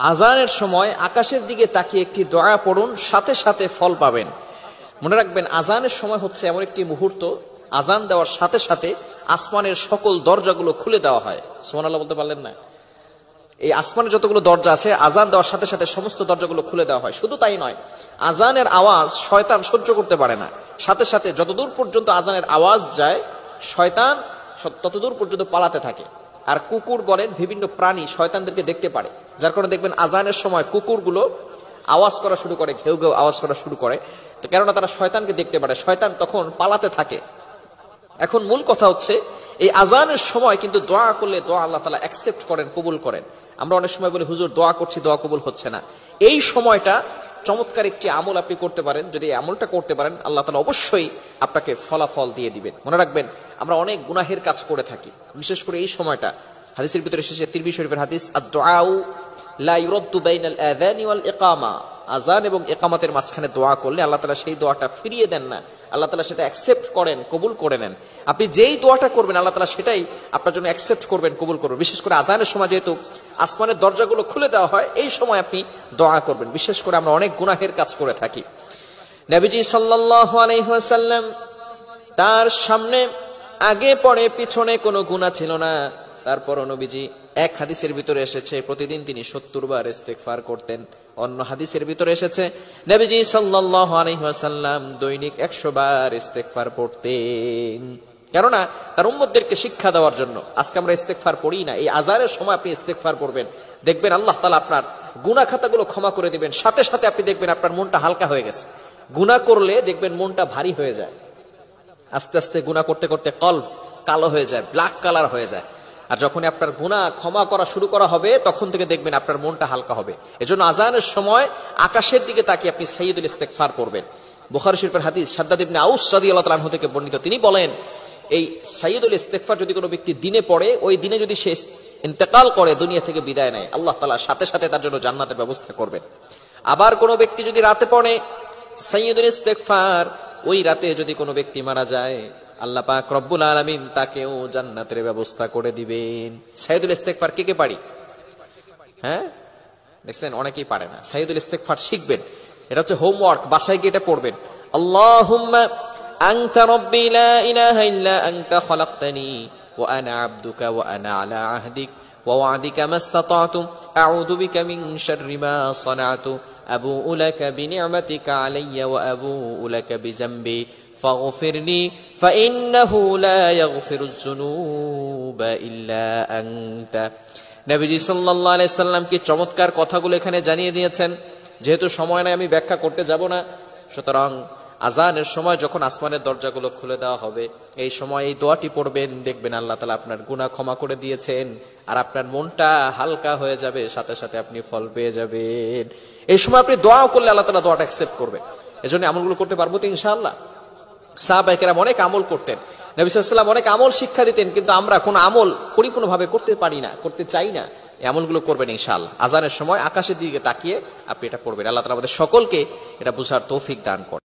আজানের সময় আকাশের দিকে তাকিয়ে একটি দোয়া পড়ুন, সাথে সাথে ফল পাবেন। মনে রাখবেন, আজানের সময় হচ্ছে এমন একটি মুহূর্ত, আজান দেওয়ার সাথে সাথে আসমানের সকল দরজাগুলো খুলে দেওয়া হয়। সুবহানাল্লাহ বলতে পারলেন না? এই আসমানের যতগুলো দরজা আছে, আজান দেওয়ার সাথে সাথে সমস্ত দরজাগুলো খুলে দেওয়া হয়। শুধু তাই নয়, আজানের আওয়াজ শয়তান সহ্য করতে পারে না। সাথে সাথে যতদূর পর্যন্ত আজানের আওয়াজ যায়, শয়তান ততদূর পর্যন্ত পালাতে থাকে। আর কুকুর বলেন বিভিন্ন প্রাণী শয়তানদেরকে দেখতে পারে, যার কারণে দেখবেন আজানের সময় কুকুরগুলো আওয়াজ করা শুরু করে, ঘেউ ঘেউ আওয়াজ করা শুরু করে, তো কেননা তারা শয়তানকে দেখতে পারে, শয়তান তখন পালাতে থাকে। এখন মূল কথা হচ্ছে, এই আজানের সময় কিন্তু দোয়া করলে দোয়া আল্লাহ তাআলা অ্যাকসেপ্ট করেন, কবুল করেন। আমরা অনেক সময় বলি, হুজুর দোয়া করছি, দোয়া কবুল হচ্ছে না। এই সময়টা চমৎকার একটি আমল আপনি করতে পারেন। যদি এই আমলটা করতে পারেন, আল্লাহ তাআলা অবশ্যই আপনাকে ফলাফল দিয়ে দিবেন। মনে রাখবেন, আমরা অনেক গুনাহের কাজ করে থাকি, বিশেষ করে এই সময়টা। হাদিসের ভিতরে এসেছে, তিরমিজি শরীফের হাদিস, আদ-দুআউ লা ইউরাদ্দু বাইনাল আযানি ওয়াল ইকামা। আযান এবং ইকামতের মাঝখানে দোয়া করলে আল্লাহ তাআলা সেই দোয়াটা ফিরিয়ে দেন না, আল্লাহ তাআলা সেটা অ্যাকসেপ্ট করেন, কবুল করে নেন। আপনি যেই দোয়াটা করবেন আল্লাহ তাআলা সেটাই আপনার জন্য অ্যাকসেপ্ট করবেন, কবুল করবেন। বিশেষ করে আযানের সময় যেহেতু আসমানের দরজাগুলো খুলে দেওয়া হয়, এই সময় আপনি দোয়া করবেন। বিশেষ করে আমরা অনেক গুনাহের কাজ করে থাকি। নবীজি সাল্লাল্লাহু আলাইহি ওয়াসাল্লাম, তার সামনে আগে পরে পিছনে কোনো গুনাহ ছিল না, তারপরও নবীজি, এক হাদিসের ভিতরে এসেছে প্রতিদিন তিনি 70 বার ইস্তেগফার করতেন। অন্য হাদিসের ভিতরে এসেছে নবীজি সাল্লাল্লাহু আলাইহি ওয়াসাল্লাম দৈনিক 100 বার ইস্তেগফার পড়তেন। কেননা তার উম্মতদেরকে শিক্ষা দেওয়ার জন্য। আজকে আমরা ইস্তেগফার পড়ি না, এই আজানের সময় আপনি ইস্তেগফার পড়বেন, দেখবেন আল্লাহ তাআলা আপনার গুনাহ খাতাগুলো ক্ষমা করে দিবেন। সাথে সাথে আপনি দেখবেন আপনার মনটা হালকা হয়ে গেছে। গুনাহ করলে দেখবেন মনটা ভারী হয়ে যায়, আস্তে আস্তে গুনাহ করতে করতে কলব কালো হয়ে যায়, ব্ল্যাক কালার হয়ে যায়। আর যখন আপনার গুনাহ ক্ষমা করা শুরু করা হবে, তখন থেকে দেখবেন আপনার মনটা হালকা হবে। এজন্য আজানের সময় আকাশের দিকে তাকিয়ে আপনি সাইয়্যিদুল ইস্তেগফার পড়বেন। বুখারী শরীফের হাদিস, শাদ্দাদ ইবনে আউস রাদিয়াল্লাহু তাআলা আনহু থেকে বর্ণিত, তিনি বলেন, এই সাইয়্যিদুল ইস্তেগফার যদি কোনো ব্যক্তি দিনে পড়ে, ওই দিনে যদি সে ইন্তেকাল করে, দুনিয়া থেকে বিদায় নেয়, আল্লাহ তাআলা সাথে সাথে তার জন্য জান্নাতের ব্যবস্থা করবেন। আবার কোনো ব্যক্তি যদি রাতে পড়ে সাইয়্যিদুল ইস্তেগফার, ওই রাতে যদি কোনো ব্যক্তি মারা যায়, আল্লাহ পাক রব্বুল আলামিন তাকেও জান্নাতের ব্যবস্থা করে দিবেন। সাইয়্যিদুল ইস্তেগফার কে কে পারি? হ্যাঁ, দেখছেন অনেকেই পারে না। সাইয়্যিদুল ইস্তেগফার শিখবেন, এটা হচ্ছে হোমওয়ার্ক, বাসায় গিয়ে এটা পড়বেন। আল্লাহুম্মা আনতা রাব্বি লা ইলাহা ইল্লা আনতা খালাকতানি ওয়া আনা আবদুকা ওয়া আনা আলা আহদিক ওয়া ওয়া'দিকা মাস্তাতা'তু আউযু বিকা মিন শাররি মা সানা'তু আবু'ু লাকা বিনি'মাতিকা আলাইয়া ওয়া আবু'ু লাকা বিযামবি ফাগফিরলি ফাইন্নাহু লা ইয়াগফিরুয যুনুবা ইল্লা আনতা। নবীজি সাল্লাল্লাহু আলাইহি সাল্লাম কি চমৎকার কথাগুলো এখানে জানিয়ে দিয়েছেন। যেহেতু সময় নাই, আমি ব্যাখ্যা করতে যাব না। সুতরাং আজানের সময় যখন আসমানের দরজাগুলো খুলে দেওয়া হবে, এই সময় এই দোয়াটি পড়বেন, দেখবেন আল্লাহ তাআলা আপনার গুনাহ ক্ষমা করে দিয়েছেন, আর আপনার মনটা হালকা হয়ে যাবে, সাথে সাথে আপনি ফল পেয়ে যাবেন। এই সময় আপনি দোয়াও করলে আল্লাহ তাআলা দোয়াটা অ্যাকসেপ্ট করবে। এজন্য আমলগুলো করতে পারবো তো ইনশাআল্লাহ। সাহাবায়ে কেরাম অনেক আমল করতেন, নবী সাল্লাল্লাহু আলাইহি ওয়াসাল্লাম অনেক আমল শিক্ষা দিতেন, কিন্তু আমরা কোন আমল পরিপূর্ণভাবে করতে পারি না, করতে চাই না। এই আমলগুলো করবেন ইনশাআল্লাহ। আজানের সময় আকাশের দিকে তাকিয়ে আপনি এটা পড়বেন। আল্লাহ তাআলা আমাদের সকলকে এটা বুঝার তৌফিক দান করেন।